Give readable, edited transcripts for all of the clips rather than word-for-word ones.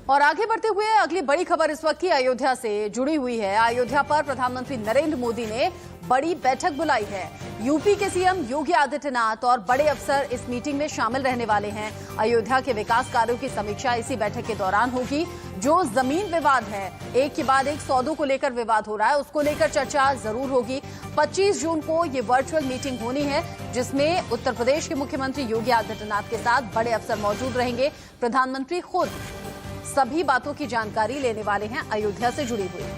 और आगे बढ़ते हुए अगली बड़ी खबर इस वक्त की अयोध्या से जुड़ी हुई है। अयोध्या पर प्रधानमंत्री नरेंद्र मोदी ने बड़ी बैठक बुलाई है। यूपी के सीएम योगी आदित्यनाथ और बड़े अफसर इस मीटिंग में शामिल रहने वाले हैं। अयोध्या के विकास कार्यों की समीक्षा इसी बैठक के दौरान होगी। जो जमीन विवाद है, एक के बाद एक सौदों को लेकर विवाद हो रहा है, उसको लेकर चर्चा जरूर होगी। 25 जून को ये वर्चुअल मीटिंग होनी है, जिसमें उत्तर प्रदेश के मुख्यमंत्री योगी आदित्यनाथ के साथ बड़े अफसर मौजूद रहेंगे। प्रधानमंत्री खुद सभी बातों की जानकारी लेने वाले हैं अयोध्या से जुड़ी हुई।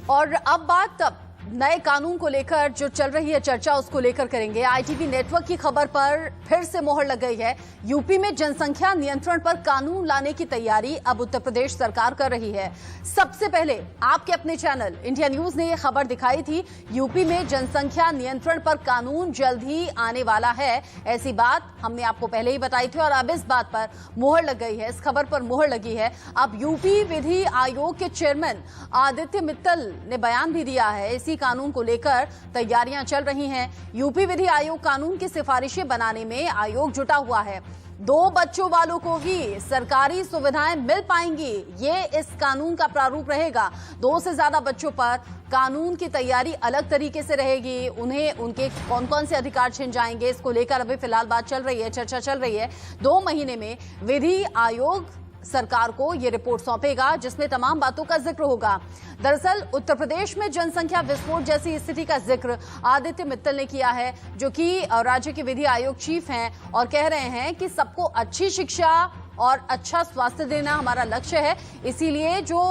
और अब बात नए कानून को लेकर जो चल रही है चर्चा, उसको लेकर करेंगे। आईटीवी नेटवर्क की खबर पर फिर से मोहर लग गई है। यूपी में जनसंख्या नियंत्रण पर कानून लाने की तैयारी अब उत्तर प्रदेश सरकार कर रही है। सबसे पहले आपके अपने चैनल इंडिया न्यूज ने यह खबर दिखाई थी। यूपी में जनसंख्या नियंत्रण पर कानून जल्द ही आने वाला है, ऐसी बात हमने आपको पहले ही बताई थी और अब इस बात पर मोहर लग गई है, इस खबर पर मोहर लगी है। अब यूपी विधि आयोग के चेयरमैन आदित्य मित्तल ने बयान भी दिया है। इसी कानून को लेकर तैयारियां चल रही हैं। यूपी विधि आयोग कानून की सिफारिशें बनाने में आयोग जुटा हुआ है। 2 बच्चों वालों को ही सरकारी सुविधाएं मिल पाएंगी, ये इस कानून का प्रारूप रहेगा। 2 से ज्यादा बच्चों पर कानून की तैयारी अलग तरीके से रहेगी। उन्हें उनके कौन कौन से अधिकार छिन जाएंगे, इसको लेकर अभी फिलहाल बात चल रही है, चर्चा चल रही है। 2 महीने में विधि आयोग सरकार को ये रिपोर्ट सौंपेगा, जिसमें तमाम बातों का जिक्र होगा। दरअसल उत्तर प्रदेश में जनसंख्या विस्फोट जैसी स्थिति का जिक्र आदित्य मित्तल ने किया है, जो कि राज्य के विधि आयोग चीफ हैं और कह रहे हैं कि सबको अच्छी शिक्षा और अच्छा स्वास्थ्य देना हमारा लक्ष्य है। इसीलिए जो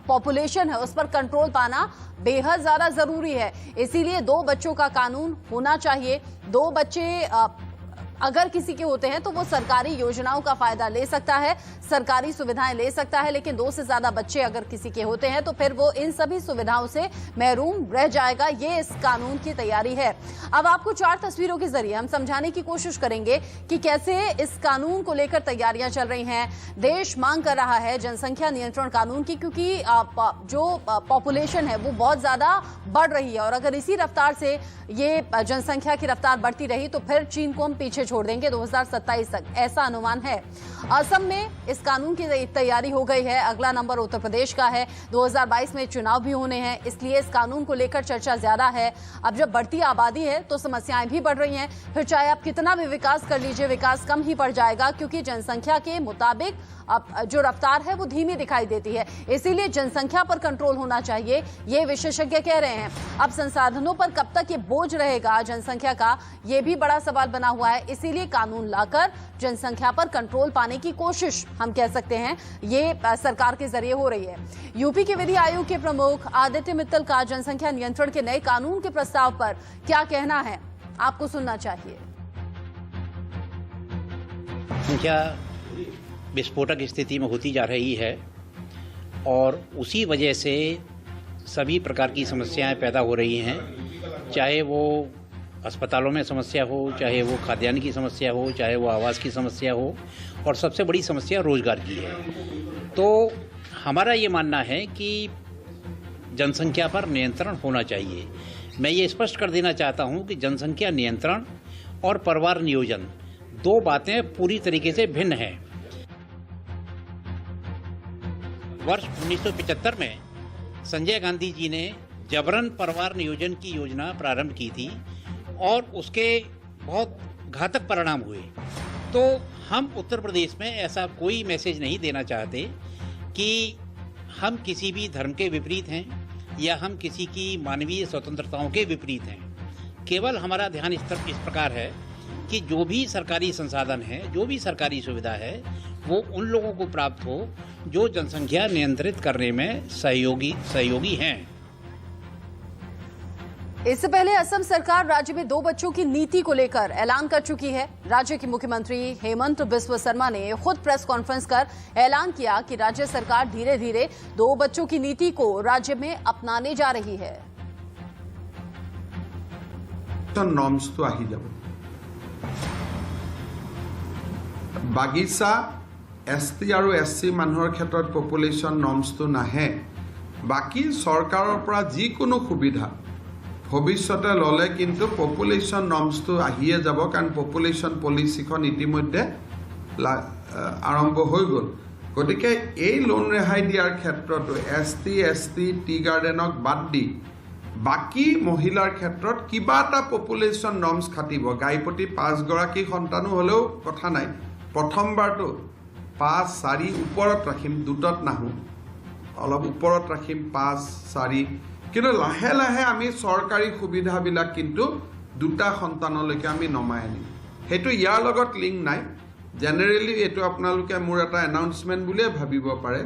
पॉपुलेशन है उस पर कंट्रोल पाना बेहद ज्यादा जरूरी है। इसीलिए 2 बच्चों का कानून होना चाहिए। 2 बच्चे अगर किसी के होते हैं तो वो सरकारी योजनाओं का फायदा ले सकता है, सरकारी सुविधाएं ले सकता है, लेकिन 2 से ज्यादा बच्चे अगर किसी के होते हैं तो फिर वो इन सभी सुविधाओं से महरूम रह जाएगा। ये इस कानून की तैयारी है। अब आपको 4 तस्वीरों के जरिए हम समझाने की कोशिश करेंगे कि कैसे इस कानून को लेकर तैयारियां चल रही हैं। देश मांग कर रहा है जनसंख्या नियंत्रण कानून की, क्योंकि जो पॉपुलेशन है वो बहुत ज्यादा बढ़ रही है और अगर इसी रफ्तार से ये जनसंख्या की रफ्तार बढ़ती रही तो फिर चीन को हम पीछे छोड़ देंगे 2027 तक, ऐसा अनुमान है। असम में इस कानून की तैयारी हो गई है। अगला नंबर उत्तर प्रदेश का है। 2022 में चुनाव भी होने हैं, इसलिए इस कानून को लेकर चर्चा ज्यादा है। अब जब बढ़ती आबादी है तो समस्याएं भी बढ़ रही हैं। फिर चाहे आप कितना भी विकास कर लीजिए, विकास कम ही पड़ जाएगा, क्योंकि जनसंख्या के मुताबिक अब जो रफ्तार है वो धीमी दिखाई देती है। इसीलिए जनसंख्या पर कंट्रोल होना चाहिए, ये विशेषज्ञ कह रहे हैं। अब संसाधनों पर कब तक ये बोझ रहेगा जनसंख्या का, ये भी बड़ा सवाल बना हुआ है। इसीलिए कानून लाकर जनसंख्या पर कंट्रोल पाने की कोशिश हम कह सकते हैं ये सरकार के जरिए हो रही है। यूपी के विधि आयोग के प्रमुख आदित्य मित्तल का जनसंख्या नियंत्रण के नए कानून के प्रस्ताव पर क्या कहना है, आपको सुनना चाहिए। संख्या विस्फोटक स्थिति में होती जा रही है और उसी वजह से सभी प्रकार की समस्याएं पैदा हो रही हैं, चाहे वो अस्पतालों में समस्या हो, चाहे वो खाद्यान्न की समस्या हो, चाहे वो आवास की समस्या हो, और सबसे बड़ी समस्या रोजगार की है। तो हमारा ये मानना है कि जनसंख्या पर नियंत्रण होना चाहिए। मैं ये स्पष्ट कर देना चाहता हूँ कि जनसंख्या नियंत्रण और परिवार नियोजन 2 बातें पूरी तरीके से भिन्न हैं। वर्ष 1975 में संजय गांधी जी ने जबरन परिवार नियोजन की योजना प्रारंभ की थी और उसके बहुत घातक परिणाम हुए। तो हम उत्तर प्रदेश में ऐसा कोई मैसेज नहीं देना चाहते कि हम किसी भी धर्म के विपरीत हैं या हम किसी की मानवीय स्वतंत्रताओं के विपरीत हैं। केवल हमारा ध्यान इस प्रकार है कि जो भी सरकारी संसाधन है, जो भी सरकारी सुविधा है, वो उन लोगों को प्राप्त हो जो जनसंख्या नियंत्रित करने में सहयोगी हैं। इससे पहले असम सरकार राज्य में 2 बच्चों की नीति को लेकर ऐलान कर चुकी है। राज्य के मुख्यमंत्री हेमंत बिस्वा शर्मा ने खुद प्रेस कॉन्फ्रेंस कर ऐलान किया कि राज्य सरकार धीरे धीरे 2 बच्चों की नीति को राज्य में अपनाने जा रही है। नॉर्म्स तो आही जाब बागिचा एसटी और एससी मानुहर क्षेत्र पपुलेशन नॉर्म्स तो नाहे বাকী চৰকাৰৰ পৰা যিকোনো সুবিধা ভৱিষ্যতে ল'লে কিন্তু পপুলেশ্যন নৰ্মছটো আহিয়ে যাব, কাৰণ পপুলেশ্যন পলিচিখন ইতিমধ্যে আৰম্ভ হৈ গ'ল। গতিকে এই লোন ৰেহাই দিয়াৰ ক্ষেত্ৰতো ST টি গাৰ্ডেনক বাদ দি বাকী মহিলাৰ ক্ষেত্ৰত কিবা এটা পপুলেশ্যন নৰ্মছ খাটিব। গাইপতি 5 গৰাকী সন্তানো হ'লেও কথা নাই, প্ৰথমবাৰটো 5, 4 ওপৰত ৰাখিম, 2ত নাহোঁ, অলপ ওপৰত ৰাখিম 5, 4, কিন্তু লাহে লাহে আমি চৰকাৰী সুবিধাবিলাক কিন্তু 2টা সন্তানলৈকে আমি নমাই আনিম। সেইটো ইয়াৰ লগত লিংক নাই। জেনেৰেলি এইটো আপোনালোকে মোৰ এটা এনাউন্সমেণ্ট বুলিয়ে ভাবিব পাৰে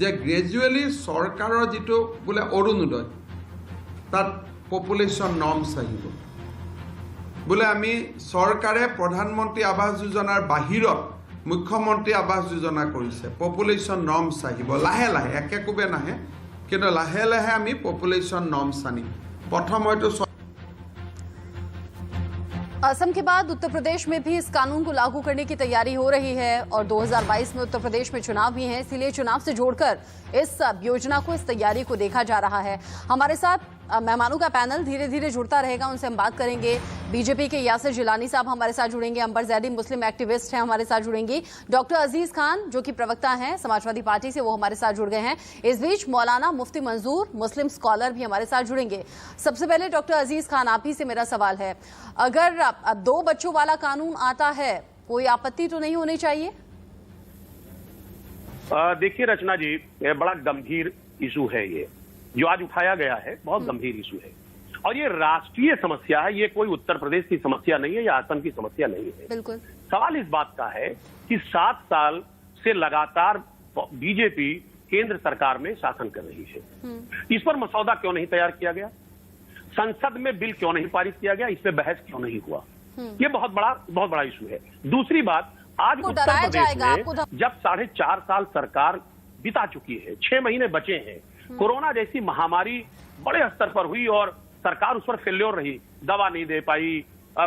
যে গ্ৰেজুৱেলি চৰকাৰৰ যিটো বোলে অৰুণোদয় তাত পপুলেশ্যন নৰ্মছ আহিব, বোলে আমি চৰকাৰে প্ৰধানমন্ত্ৰী আৱাস যোজনাৰ বাহিৰত মুখ্যমন্ত্ৰী আৱাস যোজনা কৰিছে, পপুলেশ্যন নৰ্মছ আহিব লাহে লাহে, একেকোবে নাহে, কিন্তু লাহে লাহে আমি পপুলেশ্যন নৰ্মছ আনিম। প্ৰথম হয়তো असम के बाद उत्तर प्रदेश में भी इस कानून को लागू करने की तैयारी हो रही है और 2022 में उत्तर प्रदेश में चुनाव भी हैं, इसलिए चुनाव से जोड़कर इस योजना को, इस तैयारी को देखा जा रहा है। हमारे साथ मेहमानों का पैनल धीरे धीरे जुड़ता रहेगा, उनसे हम बात करेंगे। बीजेपी के यासिर जिलानी साहब हमारे साथ जुड़ेंगे, अंबर जैदी मुस्लिम एक्टिविस्ट हैं हमारे साथ जुड़ेंगी, डॉक्टर अजीज खान जो कि प्रवक्ता हैं समाजवादी पार्टी से, वो हमारे साथ जुड़ गए हैं। इस बीच मौलाना मुफ्ती मंजूर मुस्लिम स्कॉलर भी हमारे साथ जुड़ेंगे। सबसे पहले डॉक्टर अजीज खान, आप ही से मेरा सवाल है, अगर 2 बच्चों वाला कानून आता है, कोई आपत्ति तो नहीं होनी चाहिए? देखिए रचना जी, बड़ा गंभीर इशू है ये जो आज उठाया गया है, बहुत गंभीर इशू है और ये राष्ट्रीय समस्या है। ये कोई उत्तर प्रदेश की समस्या नहीं है या असम की समस्या नहीं है। बिल्कुल। सवाल इस बात का है कि 7 साल से लगातार बीजेपी केंद्र सरकार में शासन कर रही है, इस पर मसौदा क्यों नहीं तैयार किया गया, संसद में बिल क्यों नहीं पारित किया गया, इस पर बहस क्यों नहीं हुआ, ये बहुत बड़ा इशू है। दूसरी बात, आज उत्तर प्रदेश में जब 4.5 साल सरकार बिता चुकी है, 6 महीने बचे हैं, कोरोना जैसी महामारी बड़े स्तर पर हुई और सरकार उस पर फेल्योर रही, दवा नहीं दे पाई,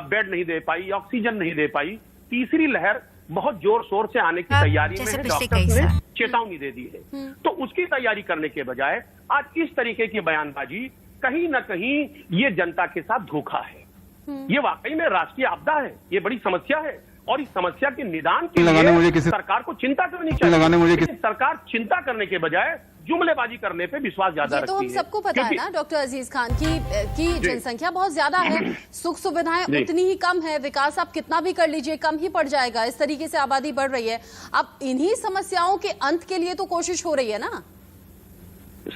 बेड नहीं दे पाई, ऑक्सीजन नहीं दे पाई। तीसरी लहर बहुत जोर शोर से आने की तैयारी में है, डॉक्टर्स ने चेतावनी दे दी है। तो उसकी तैयारी करने के बजाय आज इस तरीके की बयानबाजी कहीं न कहीं ये जनता के साथ धोखा है। ये वाकई में राष्ट्रीय आपदा है, ये बड़ी समस्या है और इस समस्या के निदान के लिए सरकार को चिंता करनी चाहिए। सरकार चिंता करने के बजाय जुमलेबाजी करने पे विश्वास ज्यादा रखती है। तो हम सबको पता है ना डॉक्टर अजीज खान की जनसंख्या बहुत ज्यादा है, सुख सुविधाएं उतनी ही कम है, विकास आप कितना भी कर लीजिए कम ही पड़ जाएगा। इस तरीके से आबादी बढ़ रही है। अब इन्हीं समस्याओं के अंत के लिए तो कोशिश हो रही है ना।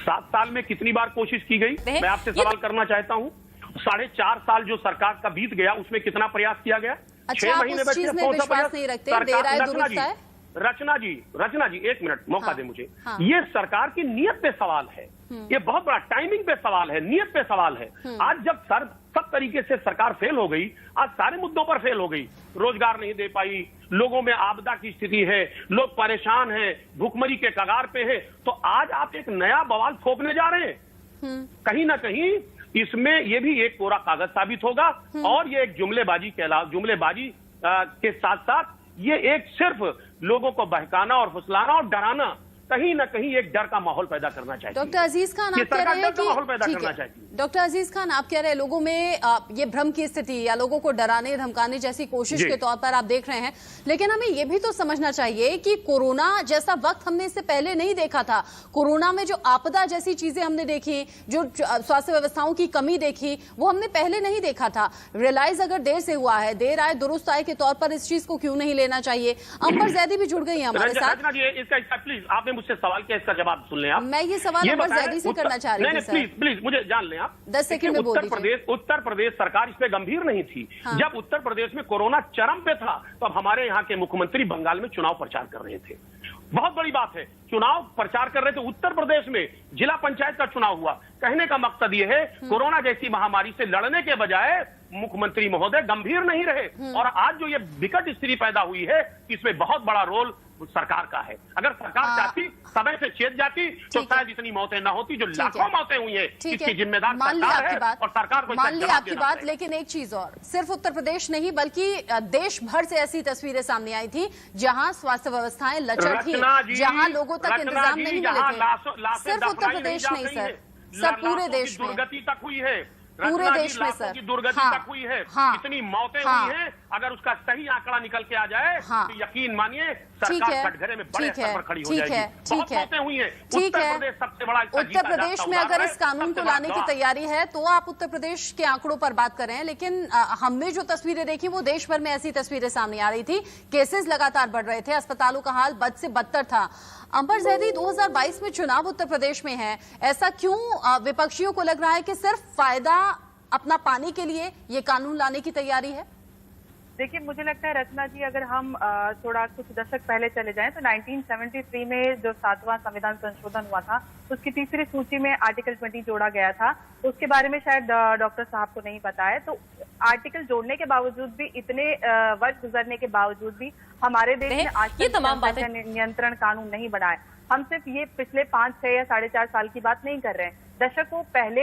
7 साल में कितनी बार कोशिश की गई, मैं आपसे सवाल करना चाहता हूँ। 4.5 साल जो सरकार का बीत गया उसमें कितना प्रयास किया गया? अच्छा, 6 महीने उस चीज में विश्वास नहीं रखते, देर आए दुरुस्त आए। रचना जी 1 मिनट मौका दे मुझे। ये सरकार की नीयत पे सवाल है, ये बहुत बड़ा टाइमिंग पे सवाल है, नीयत पे सवाल है। आज जब सब तरीके से सरकार फेल हो गई, आज सारे मुद्दों पर फेल हो गई, रोजगार नहीं दे पाई, लोगों में आपदा की स्थिति है, लोग परेशान हैं, भूखमरी के कगार पे है, तो आज आप एक नया बवाल थोपने जा रहे हैं। कहीं ना कहीं इसमें ये भी एक कोरा कागज साबित होगा और ये एक जुमलेबाजी के साथ साथ ये एक सिर्फ लोगों को बहकाना और फुसलाना और डराना, कहीं ना कहीं एक डर का माहौल पैदा करना चाहिए। डॉक्टर अजीज खान, आप कह रहे हैं कि डॉक्टर अजीज खान आप कह रहे हैं लोगों में ये भ्रम की स्थिति या लोगों को डराने धमकाने जैसी कोशिश के तौर पर आप देख रहे हैं, लेकिन हमें ये भी तो समझना चाहिए कि कोरोना जैसा वक्त हमने इससे पहले नहीं देखा था। कोरोना में जो आपदा जैसी चीजें हमने देखी, जो स्वास्थ्य व्यवस्थाओं की कमी देखी, वो हमने पहले नहीं देखा था। रियलाइज अगर देर से हुआ है, देर आए दुरुस्त आए के तौर पर इस चीज को क्यों नहीं लेना चाहिए? अंबर जैदी भी जुड़ गई है हमारे साथ। प्लीज आपने मुझसे सवाल किया, इसका जवाब सुन लें आप। मैं ये सवाल अंबर जैदी से करना चाह रही थी। प्लीज मुझे जान लें आप। 10 सेकंड में बोल दीजिए। उत्तर प्रदेश सरकार इस पे गंभीर नहीं थी। जब उत्तर प्रदेश में कोरोना चरम पे था तब हमारे यहाँ के मुख्यमंत्री बंगाल में चुनाव प्रचार कर रहे थे। बहुत बड़ी बात है, चुनाव प्रचार कर रहे थे उत्तर प्रदेश में, जिला पंचायत का चुनाव हुआ। कहने का मकसद ये है, कोरोना जैसी महामारी से लड़ने के बजाय मुख्यमंत्री महोदय गंभीर नहीं रहे और आज जो ये विकट स्थिति पैदा हुई है, इसमें बहुत बड़ा रोल सरकार का है। अगर सरकार चाहती समय से चेत जाती तो शायद इतनी मौतें ना होती जो लाखों मौतें हुई है। इसकी जिम्मेदार सरकार है और सरकार को मान ली आपकी बात, लेकिन एक चीज और, सिर्फ उत्तर प्रदेश नहीं बल्कि देश भर से ऐसी तस्वीरें सामने आई थी जहां स्वास्थ्य व्यवस्थाएं लचर थी, जहां लोगों तक इंतजाम नहीं मिले थे। सिर्फ उत्तर प्रदेश नहीं सर, पूरे देश में दुर्गति तक हुई है, पूरे देश में सर की दुर्गति तक हुई है। इतनी मौतें हुई हैं, अगर उसका सही आंकड़ा निकल के आ जाए तो यकीन मानिए सरकार कटघरे में बड़े स्तर पर खड़ी हो जाएगी। बहुत मौतें हुई हैं। उत्तर प्रदेश सबसे बड़ा उत्तर प्रदेश में अगर इस कानून को लाने की तैयारी है तो आप उत्तर प्रदेश के आंकड़ों पर बात कर रहे हैं, लेकिन हमने जो तस्वीरें देखी वो देश भर में ऐसी तस्वीरें सामने आ रही थी। केसेस लगातार बढ़ रहे थे, अस्पतालों का हाल बद से बदतर था। अंबर जैदी, 2022 में चुनाव उत्तर प्रदेश में है, ऐसा क्यों विपक्षियों को लग रहा है कि सिर्फ फायदा अपना पाने के लिए ये कानून लाने की तैयारी है? देखिए, मुझे लगता है रचना जी, अगर हम थोड़ा कुछ दशक पहले चले जाएं तो 1973 में जो 7वां संविधान संशोधन हुआ था उसकी तीसरी सूची में आर्टिकल 20 जोड़ा गया था। उसके बारे में शायद डॉक्टर साहब को नहीं पता है। तो आर्टिकल जोड़ने के बावजूद भी, इतने वर्ष गुजरने के बावजूद भी हमारे देश में आज तक नियंत्रण कानून नहीं बना है। हम सिर्फ ये पिछले 5, 6 या 4.5 साल की बात नहीं कर रहे हैं। दशकों पहले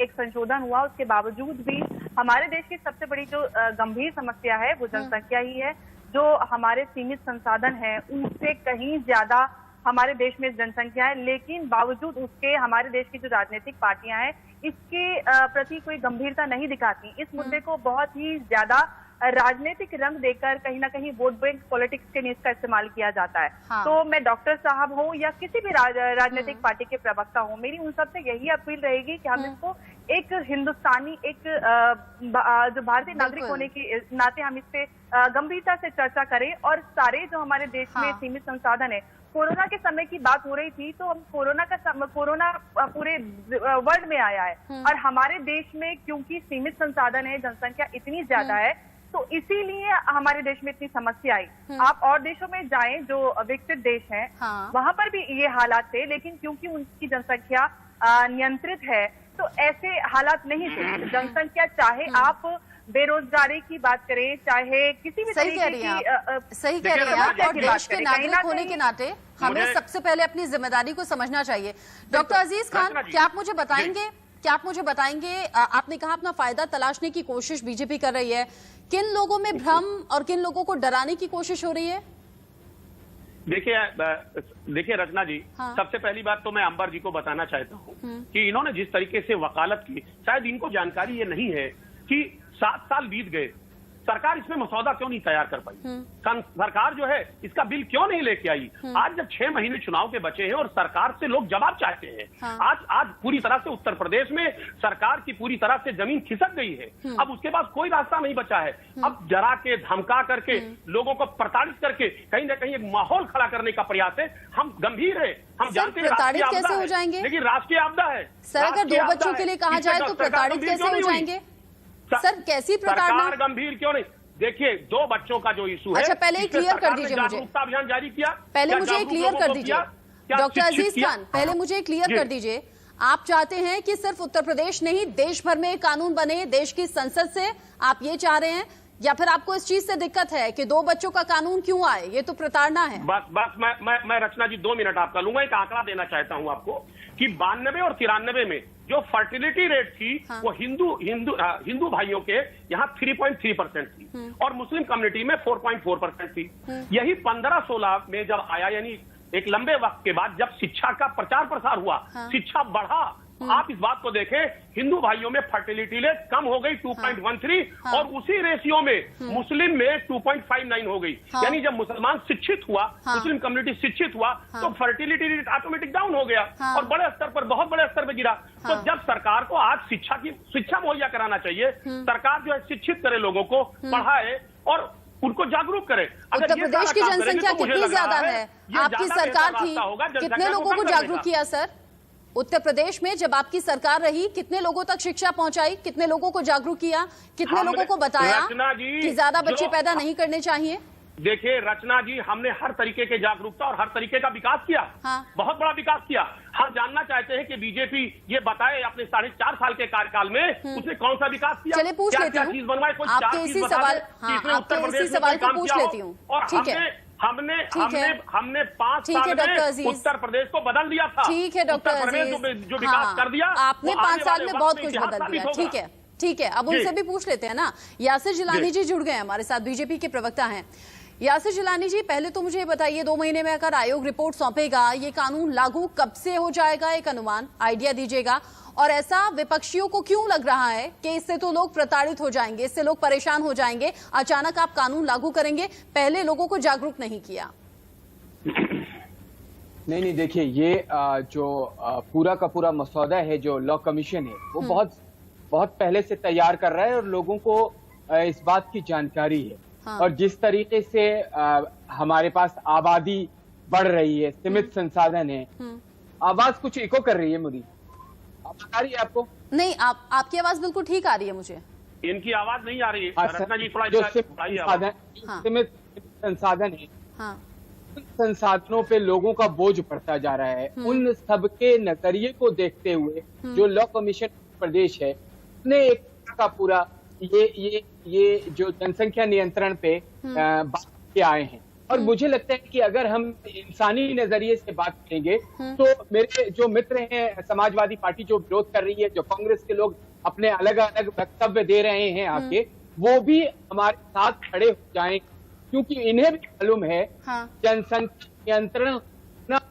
एक संशोधन हुआ, उसके बावजूद भी हमारे देश की सबसे बड़ी जो गंभीर समस्या है वो जनसंख्या ही है। जो हमारे सीमित संसाधन हैं उनसे कहीं ज्यादा हमारे देश में जनसंख्या है, लेकिन बावजूद उसके हमारे देश की जो राजनीतिक पार्टियां हैं इसके प्रति कोई गंभीरता नहीं दिखाती। इस मुद्दे को बहुत ही ज्यादा राजनीतिक रंग देकर कहीं ना कहीं वोट बैंक पॉलिटिक्स के लिए इसका इस्तेमाल किया जाता है। तो मैं डॉक्टर साहब हूँ या किसी भी राजनीतिक पार्टी के प्रवक्ता हूँ, मेरी उन सबसे यही अपील रहेगी कि हम इसको एक हिंदुस्तानी, एक जो भारतीय नागरिक होने के नाते हम इस पे गंभीरता से चर्चा करें। और सारे जो हमारे देश में सीमित संसाधन है, कोरोना के समय की बात हो रही थी तो हम कोरोना पूरे वर्ल्ड में आया है और हमारे देश में क्योंकि सीमित संसाधन है, जनसंख्या इतनी ज्यादा है, तो इसीलिए हमारे देश में इतनी समस्या आई। आप और देशों में जाएं जो विकसित देश हैं, वहां पर भी ये हालात थे, लेकिन क्योंकि उनकी जनसंख्या नियंत्रित है तो ऐसे हालात नहीं थे। जनसंख्या, चाहे आप बेरोजगारी की बात करें, चाहे किसी भी तरीके की, सही कह रही हैं आप। और देश के नागरिक होने के नाते हमें सबसे पहले अपनी जिम्मेदारी को समझना चाहिए। डॉक्टर अजीज खान, क्या आप मुझे बताएंगे, आपने कहा अपना फायदा तलाशने की कोशिश बीजेपी कर रही है, किन लोगों में भ्रम और किन लोगों को डराने की कोशिश हो रही है? देखिए रचना जी, सबसे पहली बात तो मैं अंबर जी को बताना चाहता हूँ कि इन्होंने जिस तरीके से वकालत की, शायद इनको जानकारी ये नहीं है कि 7 साल बीत गए, सरकार इसमें मसौदा क्यों नहीं तैयार कर पाई। सरकार जो है इसका बिल क्यों नहीं लेके आई। आज जब 6 महीने चुनाव के बचे हैं और सरकार से लोग जवाब चाहते हैं। आज पूरी तरह से उत्तर प्रदेश में सरकार की पूरी तरह से जमीन खिसक गई है। अब उसके पास कोई रास्ता नहीं बचा है। अब डरा के, धमका करके, लोगों को प्रताड़ित करके कहीं ना कहीं एक माहौल खड़ा करने का प्रयास है। हम गंभीर है, हम जानते हैं प्रताड़ित कैसे हो जाएंगे, लेकिन राष्ट्रीय आपदा है सर। अगर 2 बच्चों के लिए कहा जाए तो प्रताड़ित कैसे हो जाएंगे सर? कैसी सरकार गंभीर क्यों नहीं? देखिए, 2 बच्चों का जो इशू है, अच्छा पहले क्लियर कर दीजिए मुझे, जागरूकता अभियान जारी किया, पहले मुझे क्लियर कर दीजिए डॉक्टर अजीज खान, पहले मुझे क्लियर कर दीजिए, आप चाहते हैं कि सिर्फ उत्तर प्रदेश नहीं देश भर में कानून बने, देश की संसद से आप ये चाह रहे हैं, या फिर आपको इस चीज से दिक्कत है कि 2 बच्चों का कानून क्यों आए? ये तो प्रताड़ना है। बस मैं रचना जी 2 मिनट आपका लूंगा। एक आंकड़ा देना चाहता हूं आपको कि 92 और 93 में जो फर्टिलिटी रेट थी वो हिंदू भाइयों के यहाँ 3.3% थी और मुस्लिम कम्युनिटी में 4.4% थी। यही 15-16 में जब आया, यानी एक लंबे वक्त के बाद जब शिक्षा का प्रचार प्रसार हुआ, शिक्षा बढ़ा, आप इस बात को देखें, हिंदू भाइयों में फर्टिलिटी रेट कम हो गई 2.13 और उसी रेशियो में मुस्लिम में 2.59 हो गई। यानी जब मुसलमान शिक्षित हुआ, मुस्लिम कम्युनिटी शिक्षित हुआ तो फर्टिलिटी रेट ऑटोमेटिक डाउन हो गया और बड़े स्तर पर, बहुत बड़े स्तर पर गिरा। तो जब सरकार को आज शिक्षा मुहैया कराना चाहिए, सरकार जो है शिक्षित करे, लोगों को पढ़ाए और उनको जागरूक करे। उत्तर प्रदेश की जनसंख्या कितनी ज्यादा है? आपकी सरकार थी, कितने लोगों को जागरूक किया सर? उत्तर प्रदेश में जब आपकी सरकार रही, कितने लोगों तक शिक्षा पहुंचाई, कितने लोगों को जागरूक किया, कितने लोगों को बताया कि ज्यादा बच्चे पैदा नहीं करने चाहिए? देखिए रचना जी, हमने हर तरीके के जागरूकता और हर तरीके का विकास किया, बहुत बड़ा विकास किया। हम जानना चाहते हैं कि बीजेपी ये बताए अपने 4.5 साल के कार्यकाल में उसने कौन सा विकास किया, चलिए पूछ लेती हूँ, चीज बनवाए, कोई आपके इसी सवाल को पूछ लेती हूँ। ठीक है, हमने ठीक है। हमने 5 ठीक है, साल डॉक्टर में अजीज। उत्तर प्रदेश को बदल दिया था। ठीक है डॉक्टर उत्तर प्रदेश अजीज, जो विकास कर दिया, आपने वो 5 आने साल वाले में वक्त बहुत में कुछ इतिहास बदल साबित दिया। होगा। ठीक है, अब जी। उनसे भी पूछ लेते हैं ना। यासिर जिलानी जी जुड़ गए हैं हमारे साथ, बीजेपी के प्रवक्ता हैं। यासिर जिलानी जी, पहले तो मुझे बताइए, 2 महीने में अगर आयोग रिपोर्ट सौंपेगा, ये कानून लागू कब से हो जाएगा, एक अनुमान आइडिया दीजिएगा। और ऐसा विपक्षियों को क्यों लग रहा है कि इससे तो लोग प्रताड़ित हो जाएंगे, इससे लोग परेशान हो जाएंगे, अचानक आप कानून लागू करेंगे, पहले लोगों को जागरूक नहीं किया? नहीं, देखिए, ये जो पूरा का पूरा मसौदा है, जो लॉ कमीशन है, वो बहुत पहले से तैयार कर रहा है और लोगों को इस बात की जानकारी है। हाँ। और जिस तरीके से हमारे पास आबादी बढ़ रही है, सीमित संसाधन है, आवाज कुछ इको कर रही है मुझे, आ रही है आपको? नहीं, आपकी आवाज बिल्कुल ठीक आ रही है मुझे। इनकी आवाज नहीं आ रही है। रत्ना जी थोड़ा जो हाँ। सीमित संसाधन है, हाँ, उन संसाधनों पे लोगों का बोझ बढ़ता जा रहा है। उन सबके नजरिए को देखते हुए जो लॉ कमीशन प्रदेश है, उसने एक का पूरा ये जो जनसंख्या नियंत्रण पे बात के आए हैं। और मुझे लगता है कि अगर हम इंसानी नजरिए से बात करेंगे तो मेरे जो मित्र हैं, समाजवादी पार्टी जो विरोध कर रही है, जो कांग्रेस के लोग अपने अलग अलग वक्तव्य दे रहे हैं आके, वो भी हमारे साथ खड़े हो जाएंगे, क्योंकि इन्हें भी मालूम है जनसंख्या नियंत्रण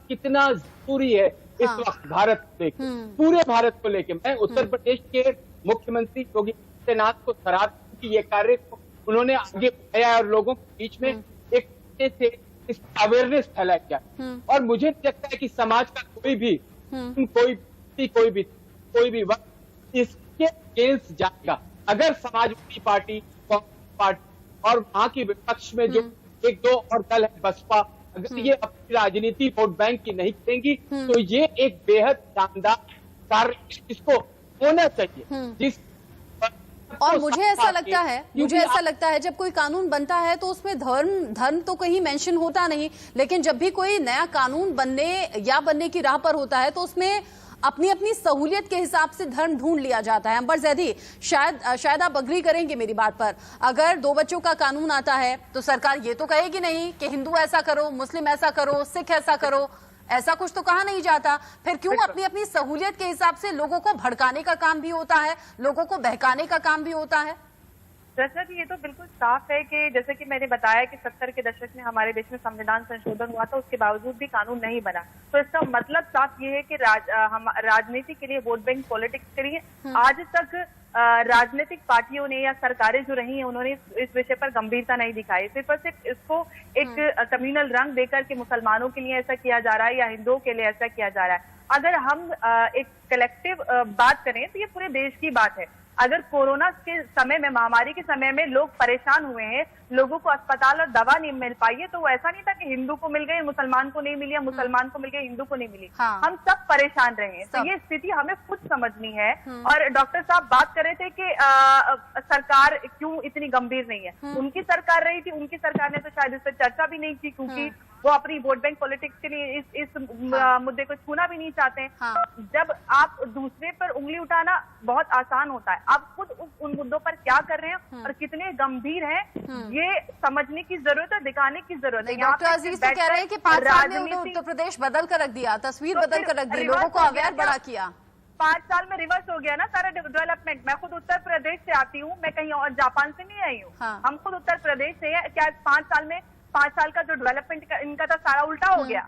कितना जरूरी है इस वक्त भारत को लेकर, पूरे भारत को लेकर। मैं उत्तर प्रदेश के मुख्यमंत्री योगी आदित्यनाथ को सराहता हूं कि ये कार्य को उन्होंने आगे बढ़ाया और लोगों के बीच में एक से इस अवेयरनेस फैलाया गया। और मुझे लगता है कि समाज का कोई भी वक्त इसके अगेंस्ट जाएगा। अगर समाजवादी पार्टी, कांग्रेस पार्टी और वहां की विपक्ष में जो 1-2 और दल है, बसपा, अगर ये अपनी राजनीति वोट बैंक की नहीं करेंगी तो ये एक बेहद शानदार कार्य इसको होना चाहिए। जिस और मुझे ऐसा लगता है जब कोई कानून बनता है तो उसमें धर्म तो कहीं मेंशन होता नहीं, लेकिन जब भी कोई नया कानून बनने की राह पर होता है तो उसमें अपनी अपनी सहूलियत के हिसाब से धर्म ढूंढ लिया जाता है। अंबर जैदी, शायद आप अग्री करेंगे मेरी बात पर, अगर 2 बच्चों का कानून आता है तो सरकार ये तो कहेगी नहीं कि हिंदू ऐसा करो, मुस्लिम ऐसा करो, सिख ऐसा करो, ऐसा कुछ तो कहा नहीं जाता। फिर क्यों अपनी अपनी सहूलियत के हिसाब से लोगों को भड़काने का काम भी होता है, लोगों को बहकाने का काम भी होता है? रचना जी, ये तो बिल्कुल साफ है कि जैसे कि मैंने बताया कि 70 के दशक में हमारे देश में संविधान संशोधन हुआ था, उसके बावजूद भी कानून नहीं बना। तो इसका मतलब साफ ये है कि राजनीति के लिए, वोट बैंक पॉलिटिक्स के लिए आज तक राजनीतिक पार्टियों ने या सरकारें जो रही हैं, उन्होंने इस विषय पर गंभीरता नहीं दिखाई। सिर्फ और सिर्फ इसको एक कम्युनल रंग देकर के मुसलमानों के लिए ऐसा किया जा रहा है या हिंदुओं के लिए ऐसा किया जा रहा है। अगर हम एक कलेक्टिव बात करें तो ये पूरे देश की बात है। अगर कोरोना के समय में, महामारी के समय में लोग परेशान हुए हैं, लोगों को अस्पताल और दवा नहीं मिल पाई है, तो वो ऐसा नहीं था कि हिंदू को मिल गई, मुसलमान को नहीं मिली, या मुसलमान को मिल गई, हिंदू को नहीं मिली। हम सब परेशान रहे हैं। तो ये स्थिति हमें खुद समझनी है। और डॉक्टर साहब बात कर रहे थे कि सरकार क्यों इतनी गंभीर नहीं है। उनकी सरकार रही थी, उनकी सरकार ने तो शायद इस पर चर्चा भी नहीं की, क्योंकि वो अपनी वोट बैंक पॉलिटिक्स के लिए इस मुद्दे को छूना भी नहीं चाहते हैं। जब आप दूसरे पर उंगली उठाना बहुत आसान होता है, आप खुद उन मुद्दों पर क्या कर रहे हैं और कितने गंभीर हैं, ये समझने की जरूरत है, दिखाने की जरूरत है। डॉक्टर अजीज तो कह रहे हैं कि 5 साल में उन्होंने उत्तर प्रदेश बदल कर रख दिया, तस्वीर बदल कर रख दी, लोगों को अवेयर बड़ा किया। 5 साल में रिवर्स हो गया ना सारा डेवलपमेंट। मैं खुद उत्तर प्रदेश से आती हूँ, मैं कहीं और जापान से नहीं आई हूँ। हम खुद उत्तर प्रदेश से हैं। क्या 5 साल का जो डेवलपमेंट इनका था, सारा उल्टा हो गया।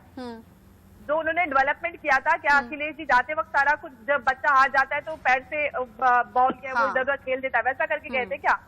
जो उन्होंने डेवलपमेंट किया था, क्या अखिलेश जी जाते वक्त सारा कुछ, जब बच्चा हार जाता है तो पैर से बॉल के वो इधर खेल देता है, वैसा करके गए थे क्या?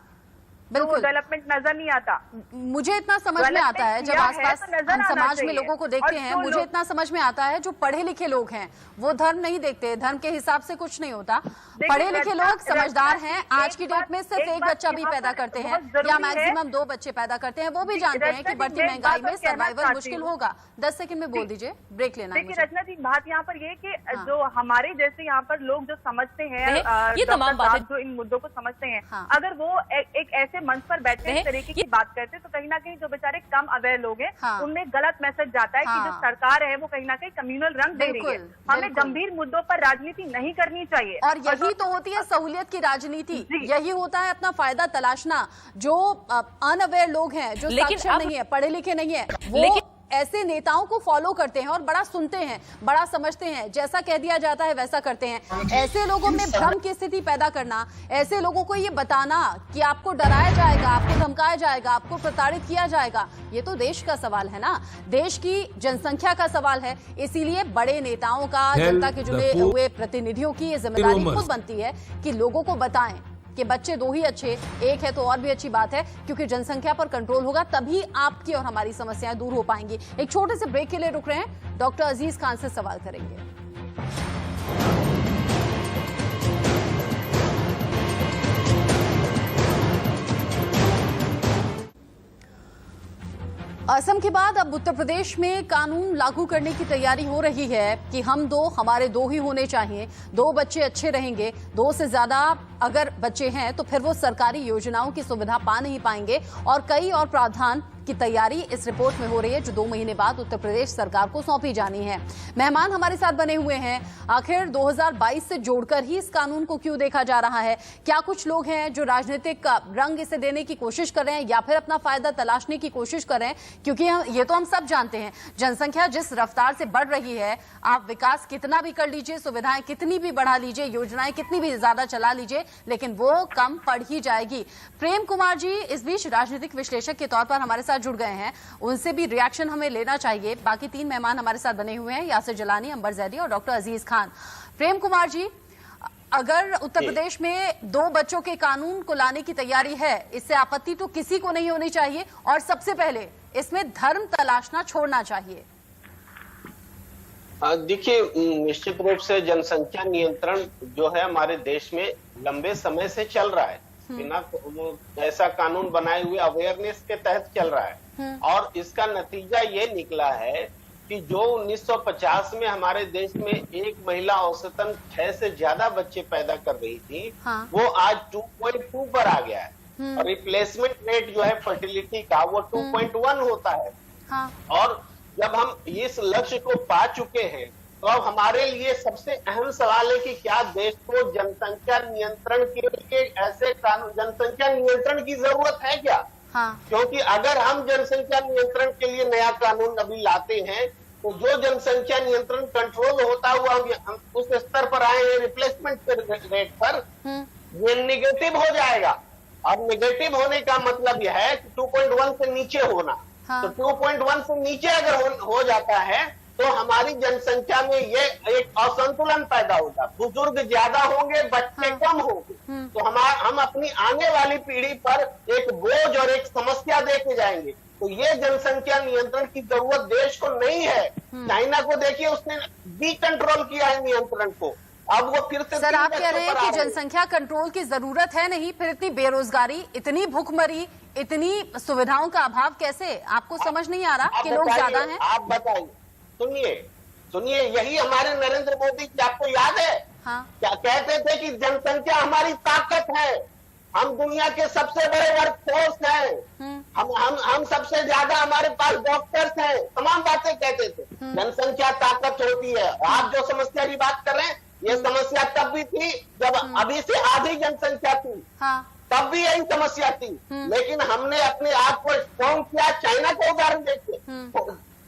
बिल्कुल डेवलपमेंट नजर नहीं आता। मुझे इतना समझ में आता है, जब आसपास हम समाज में लोगों को देखते हैं, मुझे इतना समझ में आता है जो पढ़े लिखे लोग हैं वो धर्म नहीं देखते, धर्म के हिसाब से कुछ नहीं होता। पढ़े लिखे लोग समझदार हैं, आज की डेट में सिर्फ 1 बच्चा भी पैदा करते हैं या मैक्सिमम 2 बच्चे पैदा करते हैं, वो भी जानते हैं कि बढ़ती महंगाई में सर्वाइवल मुश्किल होगा। 10 सेकंड में बोल दीजिए, ब्रेक लेना है। देखिए रचना जी, बात यहाँ पर ये कि जो हमारे जैसे यहाँ पर लोग जो समझते हैं, ये तमाम बातें जो इन मुद्दों को समझते हैं, अगर वो एक ऐसे मंच पर बैठते हैं इस तरीके की बात करते हैं तो कहीं ना कहीं जो बेचारे कम अवेयर लोग हैं उनमें गलत मैसेज जाता है कि जो सरकार है वो कहीं ना कहीं कम्युनल रंग दे रही है। हमें गंभीर मुद्दों पर राजनीति नहीं करनी चाहिए और यही तो होती है सहूलियत की राजनीति, यही होता है अपना फायदा तलाशना। जो अनअवेयर लोग हैं, जो साक्षर नहीं है, पढ़े लिखे नहीं है, वो ऐसे नेताओं को फॉलो करते हैं और बड़ा सुनते हैं, बड़ा समझते हैं, जैसा कह दिया जाता है वैसा करते हैं। ऐसे लोगों में भ्रम की स्थिति पैदा करना, ऐसे लोगों को ये बताना कि आपको डराया जाएगा, आपको धमकाया जाएगा, आपको प्रताड़ित किया जाएगा, ये तो देश का सवाल है ना, देश की जनसंख्या का सवाल है। इसीलिए बड़े नेताओं का, जनता के चुने हुए प्रतिनिधियों की ये जिम्मेदारी खुद बनती है कि लोगों को बताएं कि बच्चे दो ही अच्छे, एक है तो और भी अच्छी बात है, क्योंकि जनसंख्या पर कंट्रोल होगा तभी आपकी और हमारी समस्याएं दूर हो पाएंगी। एक छोटे से ब्रेक के लिए रुक रहे हैं, डॉक्टर अजीज खान से सवाल करेंगे। असम के बाद अब उत्तर प्रदेश में कानून लागू करने की तैयारी हो रही है कि हम दो, हमारे दो ही होने चाहिए, दो बच्चे अच्छे रहेंगे, दो से ज्यादा अगर बच्चे हैं तो फिर वो सरकारी योजनाओं की सुविधा पा नहीं पाएंगे और कई और प्रावधान की तैयारी इस रिपोर्ट में हो रही है जो 2 महीने बाद उत्तर प्रदेश सरकार को सौंपी जानी है। मेहमान हमारे साथ बने हुए हैं, आखिर 2022 से जोड़कर ही इस कानून को क्यों देखा जा रहा है? क्या कुछ लोग हैं जो राजनीतिक रंग इसे देने की कोशिश कर रहे हैं या फिर अपना फायदा तलाशने की कोशिश कर रहे हैं? क्योंकि ये तो हम सब जानते हैं, जनसंख्या जिस रफ्तार से बढ़ रही है, आप विकास कितना भी कर लीजिए, सुविधाएं कितनी भी बढ़ा लीजिए, योजनाएं कितनी भी ज्यादा चला लीजिए, लेकिन वो कम पड़ ही जाएगी। प्रेम कुमार जी इस बीच राजनीतिक विश्लेषक के तौर पर हमारे साथ जुड़ गए हैं, उनसे भी रिएक्शन हमें लेना चाहिए। बाकी 3 मेहमान हमारे साथ बने हुए हैं, यासिर जलानी, अंबर जैदी और डॉक्टर अजीज खान। प्रेम कुमार जी, अगर उत्तर प्रदेश में 2 बच्चों के कानून को लाने की तैयारी है, इससे आपत्ति तो किसी को नहीं होनी चाहिए और सबसे पहले इसमें धर्म तलाशना छोड़ना चाहिए। देखिए, निश्चित रूप से जनसंख्या नियंत्रण जो है हमारे देश में लंबे समय से चल रहा है, बिना ऐसा कानून बनाए हुए अवेयरनेस के तहत चल रहा है और इसका नतीजा ये निकला है कि जो 1950 में हमारे देश में एक महिला औसतन 6 से ज्यादा बच्चे पैदा कर रही थी, वो आज 2.2 पर आ गया है और रिप्लेसमेंट रेट जो है फर्टिलिटी का वो 2.1 होता है। और जब हम इस लक्ष्य को पा चुके हैं तो अब हमारे लिए सबसे अहम सवाल है कि क्या देश को जनसंख्या नियंत्रण के लिए ऐसे कानून, जनसंख्या नियंत्रण की जरूरत है क्या? क्योंकि अगर हम जनसंख्या नियंत्रण के लिए नया कानून अभी लाते हैं तो जो जनसंख्या नियंत्रण कंट्रोल होता हुआ हम उस स्तर पर आए हैं रिप्लेसमेंट रेट पर, ये निगेटिव हो जाएगा। और निगेटिव होने का मतलब यह है कि 2.1 से नीचे होना। तो 2.1 से नीचे अगर हो जाता है तो हमारी जनसंख्या में ये एक असंतुलन पैदा होगा, बुजुर्ग ज्यादा होंगे, बच्चे कम होंगे, तो हम अपनी आने वाली पीढ़ी पर एक बोझ और एक समस्या देके जाएंगे। तो ये जनसंख्या नियंत्रण की जरूरत देश को नहीं है। चाइना को देखिए, उसने डी कंट्रोल किया है नियंत्रण को, अब वो फिर से। सर, आप कह रहे हैं कि जनसंख्या कंट्रोल की जरूरत है नहीं, फिर इतनी बेरोजगारी, इतनी भूखमरी, इतनी सुविधाओं का अभाव कैसे? आपको समझ नहीं आ रहा कि लोग ज्यादा हैं? आप बताइए, सुनिए, यही हमारे नरेंद्र मोदी जी, आपको याद है क्या कहते थे कि जनसंख्या हमारी ताकत है, हम दुनिया के सबसे बड़े वर्कफोर्स हैं, हम सबसे ज्यादा, हमारे पास डॉक्टर्स हैं, तमाम बातें कहते थे। जनसंख्या ताकत होती है। आप जो समस्या की बात कर रहे हैं, ये समस्या तब भी थी जब अभी से आधी जनसंख्या थी, तब भी यही समस्या थी, लेकिन हमने अपने आप को स्ट्रॉन्ग किया। चाइना का उदाहरण देखिए,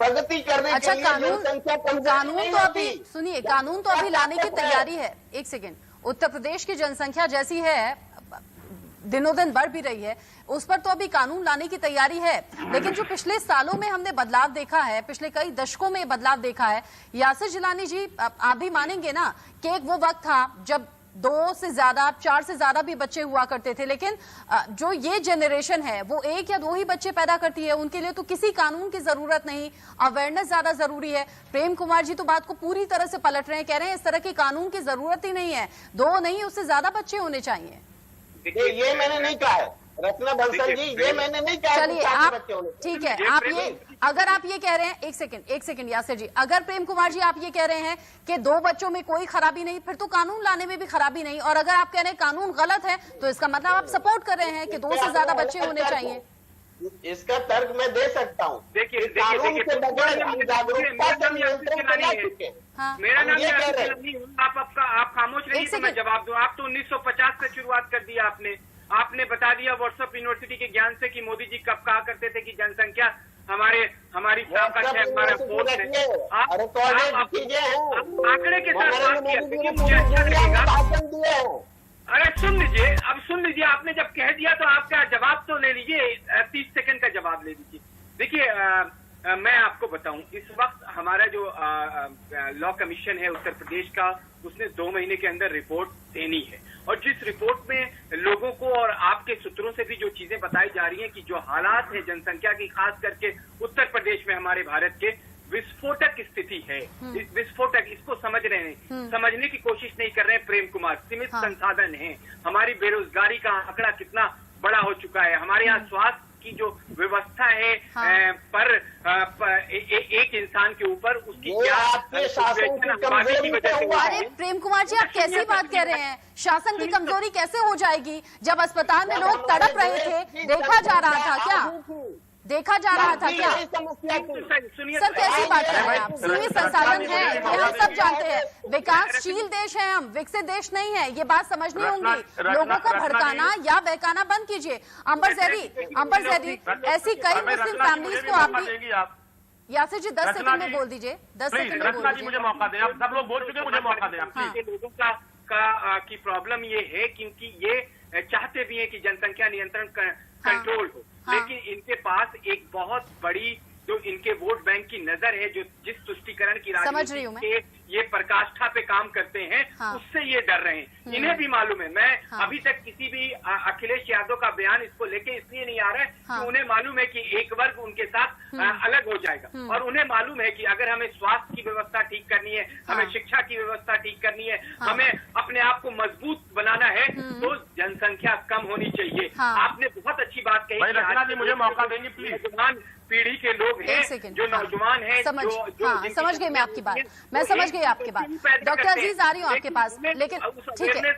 प्रगति करने के लिए जनसंख्या कानून तो अभी सुनिए, कानून तो अभी लाने की तैयारी है। एक सेकेंड, उत्तर प्रदेश की जनसंख्या जैसी है, दिनों दिन बढ़ भी रही है, उस पर तो अभी कानून लाने की तैयारी है, लेकिन जो पिछले सालों में हमने बदलाव देखा है, पिछले कई दशकों में बदलाव देखा है, यासिर जिलानी जी आप भी मानेंगे ना कि एक वो वक्त था जब 2 से ज्यादा, 4 से ज्यादा भी बच्चे हुआ करते थे, लेकिन जो ये जनरेशन है वो 1 या 2 ही बच्चे पैदा करती है, उनके लिए तो किसी कानून की जरूरत नहीं, अवेयरनेस ज्यादा जरूरी है। प्रेम कुमार जी तो बात को पूरी तरह से पलट रहे हैं, कह रहे हैं इस तरह के कानून की जरूरत ही नहीं है, 2 नहीं उससे ज्यादा बच्चे होने चाहिए। ये मैंने नहीं कहा है, रत्ना बंसल जी, ये मैंने नहीं कहा। चलिए आप, ठीक है, आप ये, अगर आप ये कह रहे हैं, एक सेकंड यासिर जी, अगर प्रेम कुमार जी आप ये कह रहे हैं कि 2 बच्चों में कोई खराबी नहीं, फिर तो कानून लाने में भी खराबी नहीं, और अगर आप कह रहे हैं कानून गलत है तो इसका मतलब आप सपोर्ट कर रहे हैं कि 2 से ज्यादा बच्चे होने चाहिए। इसका तर्क मैं दे सकता हूँ। देखिए कानून के बगैर हम जागरूकता से नियंत्रण करा चुके हैं। हाँ। मेरा नाम ये कह रहे नहीं हूँ, आप खामोश रहिए तो मैं जवाब दूं। आप तो 1950 से शुरुआत कर दिया आपने बता दिया व्हाट्सएप यूनिवर्सिटी के ज्ञान से कि मोदी जी कब कहा करते थे कि जनसंख्या हमारी ताकत है, हमारा फोर्स है। आंकड़े के साथ बात किया, मुझे अच्छा लगेगा। अरे सुन लीजिए, आपने जब कह दिया तो आपका जवाब तो ले लीजिए, 30 सेकंड का जवाब ले लीजिए। देखिए मैं आपको बताऊं, इस वक्त हमारा जो लॉ कमीशन है उत्तर प्रदेश का, उसने 2 महीने के अंदर रिपोर्ट देनी है, और जिस रिपोर्ट में लोगों को और आपके सूत्रों से भी जो चीजें बताई जा रही हैं कि जो हालात है जनसंख्या की, खास करके उत्तर प्रदेश में हमारे भारत के, विस्फोटक स्थिति है। विस्फोटक, इसको समझ रहे हैं, समझने की कोशिश नहीं कर रहे हैं प्रेम कुमार। सीमित संसाधन है, हमारी बेरोजगारी का आंकड़ा कितना बड़ा हो चुका है, हमारे यहाँ स्वास्थ्य की जो व्यवस्था है पर एक इंसान के ऊपर उसकी क्या अरे प्रेम कुमार जी, आप कैसी बात कह रहे हैं? शासन की कमजोरी कैसे हो जाएगी जब अस्पताल में लोग तड़प रहे थे? देखा जा रहा था क्या? सर कैसी बात कर रहे हैं आप? सीमित संसाधन है, ये हम सब जानते हैं। विकासशील देश है हम, विकसित देश नहीं है, ये बात समझनी होगी। लोगों को भड़काना या बहकाना बंद कीजिए। अंबर जैदी, ऐसी कई मुस्लिम फैमिलीज को आप भी, यासिर जी 10 सेकंड में बोल दीजिए, 10 सेकंड में बोल दीजिए। मुझे मौका दें, आप सब लोग बोल चुके हैं, मुझे मौका दें। लोगों की प्रॉब्लम ये है क्योंकि ये चाहते भी हैं कि जनसंख्या नियंत्रण कंट्रोल हो, लेकिन इनके पास एक बहुत बड़ी जो इनके वोट बैंक की नजर है, जो जिस तुष्टीकरण की राजनीति के ये प्रकाष्ठा पे काम करते हैं, उससे ये डर रहे हैं। इन्हें भी मालूम है। मैं अभी तक किसी भी अखिलेश यादव का बयान इसको लेके इसलिए नहीं आ रहा है कि उन्हें मालूम है कि एक वर्ग उनके साथ अलग हो जाएगा, और उन्हें मालूम है कि अगर हमें स्वास्थ्य की व्यवस्था ठीक करनी है, हमें शिक्षा की व्यवस्था ठीक करनी है, हमें अपने आप को मजबूत बनाना है, तो जनसंख्या कम होनी चाहिए। आपने बहुत अच्छी बात कही, मुझे मौका देंगे प्लीज। पीढ़ी के लोग हैं, जो नौजवान हैं, समझ गई मैं आपकी बात, मैं समझ गई आपकी बात। डॉक्टर अजीज आ रही हूँ आपके पास, लेकिन ठीक है,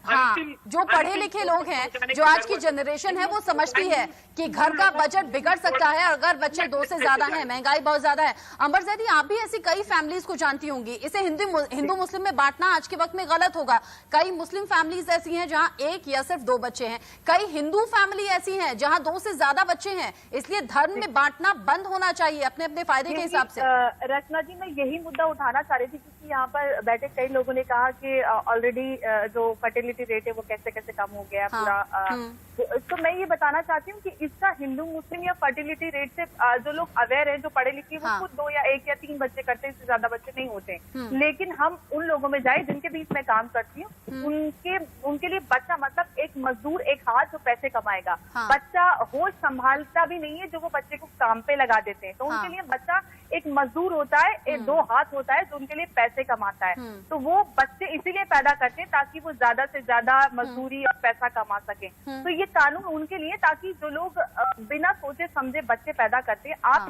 हाँ, जो पढ़े लिखे लोग हैं, जो आज की जनरेशन है, वो समझती है कि घर का बजट बिगड़ सकता है अगर बच्चे 2 से ज्यादा हैं, महंगाई बहुत ज्यादा है। अंबर जैदी, आप भी ऐसी कई फैमिलीज को जानती होंगी। इसे हिंदू मुस्लिम में बांटना आज के वक्त में गलत होगा। कई मुस्लिम फैमिलीज ऐसी हैं जहाँ 1 या सिर्फ 2 बच्चे हैं, कई हिंदू फैमिली ऐसी हैं जहाँ 2 से ज्यादा बच्चे हैं। इसलिए धर्म में बांटना बंद होना चाहिए अपने अपने फायदे के हिसाब से। रचना जी, मैं यही मुद्दा उठाना चाह रही थी, क्योंकि यहाँ पर बैठे कई लोगों ने कहा कि ऑलरेडी जो फर्टिलिटी रेट है वो कैसे कैसे कम हो गया पूरा। तो मैं ये बताना चाहती हूँ कि इसका हिंदू मुस्लिम या फर्टिलिटी रेट से जो लोग अवेयर हैं, जो पढ़े लिखे, वो खुद 2 या 1 या 3 बच्चे करते हैं, इससे ज्यादा बच्चे नहीं होते। लेकिन हम उन लोगों में जाए जिनके बीच में काम करती हूँ, उनके लिए बच्चा मतलब एक मजदूर, एक हाथ जो पैसे कमाएगा। बच्चा होश संभालता भी नहीं है, जो वो बच्चे को काम पे लगा देते हैं। तो उनके लिए बच्चा एक मजदूर होता है, एक 2 हाथ होता है जो उनके लिए पैसे कमाता है। तो वो बच्चे इसीलिए पैदा करते हैं ताकि वो ज्यादा से ज्यादा मजदूरी और पैसा कमा सके। तो ये कानून उनके लिए, ताकि जो लोग बिना सोचे समझे बच्चे पैदा करते हैं, आप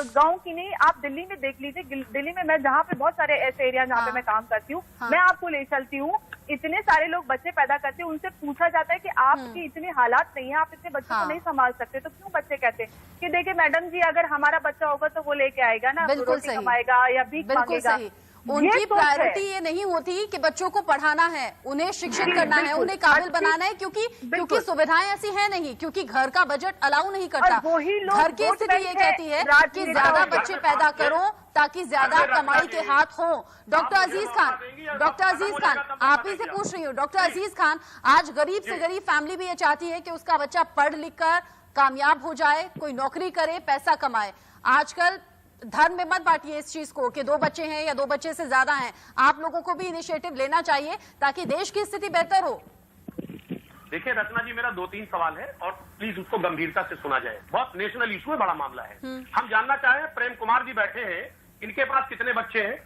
गांव की नहीं, आप दिल्ली में देख लीजिए। दिल्ली में मैं जहाँ पे बहुत सारे ऐसे एरिया जहाँ पे मैं काम करती हूँ, मैं आपको ले चलती हूँ, इतने सारे लोग बच्चे पैदा करते हैं। उनसे पूछा जाता है कि आपकी इतने हालात नहीं है, आप इतने बच्चों को नहीं संभाल सकते, तो क्यों बच्चे कहते हैं कि देखिए मैडम जी, अगर हमारा बच्चा होगा तो वो लेके आएगा ना, रोटी कमाएगा या भीख मांगेगा। उनकी प्रायोरिटी ये नहीं होती कि बच्चों को पढ़ाना है, उन्हें शिक्षित करना है, उन्हें काबिल बनाना है, क्योंकि सुविधाएं ऐसी है नहीं, क्योंकि घर का बजट अलाउ नहीं करता। घर की स्थिति ये कहती है कि ज्यादा बच्चे पैदा करो ताकि ज्यादा कमाई के हाथ हो। डॉक्टर अजीज खान, आप ही से पूछ रही हूँ। डॉक्टर अजीज खान, आज गरीब से गरीब फैमिली भी ये चाहती है कि उसका बच्चा पढ़ लिख कर कामयाब हो जाए, कोई नौकरी करे, पैसा कमाए। आजकल धर्म में मत बांटिए इस चीज को कि 2 बच्चे हैं या 2 बच्चे से ज्यादा हैं। आप लोगों को भी इनिशिएटिव लेना चाहिए ताकि देश की स्थिति बेहतर हो। देखिए रत्ना जी, मेरा 2-3 सवाल है और प्लीज उसको गंभीरता से सुना जाए। बहुत नेशनल इशू है, बड़ा मामला है। हम जानना चाहें, प्रेम कुमार जी बैठे हैं, इनके पास कितने बच्चे हैं?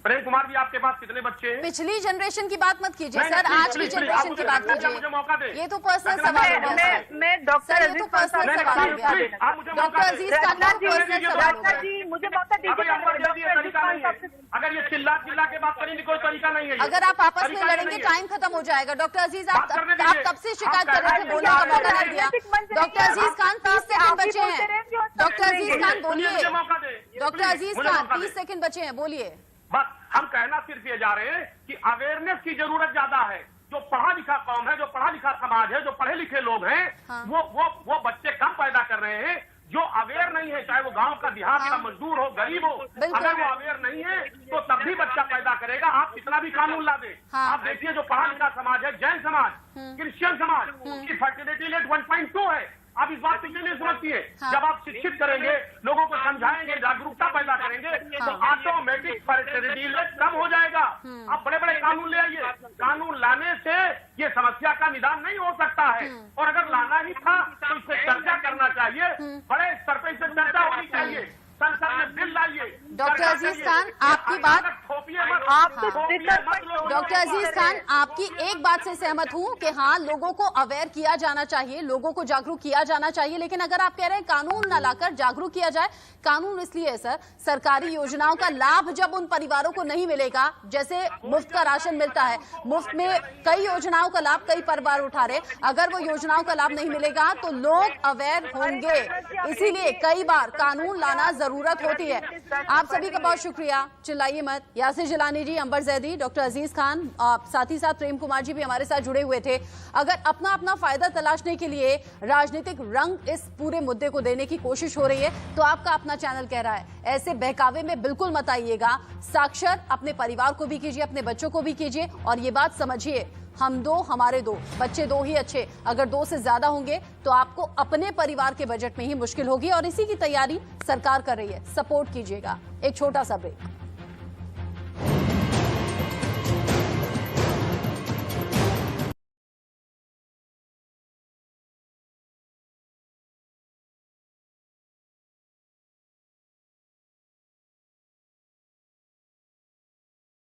प्रेम कुमार जी, आपके पास कितने बच्चे हैं? पिछली जनरेशन की बात मत कीजिए नहीं, सर, नहीं, आज की प्लीज, जनरेशन प्लीज, की बात मुझे मौका कीजिए। दें। ये तो पर्सनल रचना सवाल जी, हो गया मैं डॉक्टर सर, ये तो पर्सनल सवाल हो गया। आप मुझे डॉक्टर मौका अजीज दें। खान का रचना पर्सनल जी, सवाल हो रचना गया। जी, मुझे मौका अभी दीजिए। आपका जल्दी ये तरीका नहीं है। अगर ये चिल्ला चिल्ला के बात करेंगे कोई तरीका नहीं है ये। अगर आप आपस में तरीका लड़ेंगे नहीं है। टाइम खत्म हो जाएगा। डॉक्टर अजीज, बात करने आप दीजिए। तब से शिकायत आप कर रहे थे, कह रहे बोलने हैं का कि मौका आप नहीं दिया। राजनीतिक मंच नहीं डॉक्टर है। अजीज खान 30 सेकंड आप ही बचे बोलते हैं। रहें जो डॉक्टर अजीज खान मुझे बोलिए। मौका दें। डॉक्टर प्लीज, अजीज मुझे खान मौका 30 दें। सेकंड बचे हैं, बोलिए। बस हम कहना सिर्फ ये जा रहे हैं कि अवेयरनेस की जरूरत ज्यादा है। जो पढ़ा लिखा कौम है, जो पढ़ा लिखा समाज है, जो पढ़े लिखे लोग हैं, हाँ। वो बच्चे कम पैदा कर रहे हैं। जो अवेयर नहीं है, चाहे वो गांव का, देहात का, मजदूर हो, गरीब हो, बिल्कुल। अगर वो अवेयर नहीं है तो तब भी बच्चा पैदा करेगा। आप कितना भी कानून ला दे। हाँ। आप देखिए जो पढ़ा लिखा समाज है, जैन समाज, क्रिश्चियन समाज, उसकी फर्टिलिटी रेट 1.2 है। आप इस बात को क्यों नहीं समझती है? हाँ। जब आप शिक्षित करेंगे, लोगों को समझाएंगे, जागरूकता पैदा करेंगे, तो ऑटोमेटिक फर्टिलिटी रेट कम हो जाएगा। आप बड़े बड़े कानून ले आइए। कानून लाने से ये समस्या का निदान नहीं हो सकता है। और अगर लाना ही था तो इससे चर्चा करना चाहिए, बड़े स्तर पर इससे चर्चा होनी चाहिए। संसद में बिल लाइए। डॉक्टर अजीज खान, आपकी बात डॉक्टर अजीज खान, आपकी एक बात से सहमत हूं कि हाँ, लोगों को अवेयर किया जाना चाहिए, लोगों को जागरूक किया जाना चाहिए। लेकिन अगर आप कह रहे हैं कानून न लाकर जागरूक किया जाए, कानून इसलिए है सर, सरकारी योजनाओं का लाभ जब उन परिवारों को नहीं मिलेगा, जैसे मुफ्त का राशन मिलता है, मुफ्त में कई योजनाओं का लाभ कई परिवार उठा रहे, अगर वो योजनाओं का लाभ नहीं मिलेगा तो लोग अवेयर होंगे। इसीलिए कई बार कानून लाना जरूरत होती है। आप सभी का बहुत शुक्रिया, चिल्लाइए मत। यासिर जिलानी जी, अंबर जैदी, डॉक्टर अजीज खान, साथ ही साथ प्रेम कुमार जी भी हमारे साथ जुड़े हुए थे। अगर अपना अपना फायदा तलाशने के लिए राजनीतिक रंग इस पूरे मुद्दे को देने की कोशिश हो रही है तो आपका अपना चैनल कह रहा है ऐसे बहकावे में बिल्कुल मत आइएगा। साक्षर अपने परिवार को भी कीजिए, अपने बच्चों को भी कीजिए और ये बात समझिए, हम दो हमारे दो, बच्चे दो ही अच्छे। अगर 2 से ज्यादा होंगे तो आपको अपने परिवार के बजट में ही मुश्किल होगी और इसी की तैयारी सरकार कर रही है। सपोर्ट कीजिएगा। एक छोटा सा ब्रेक।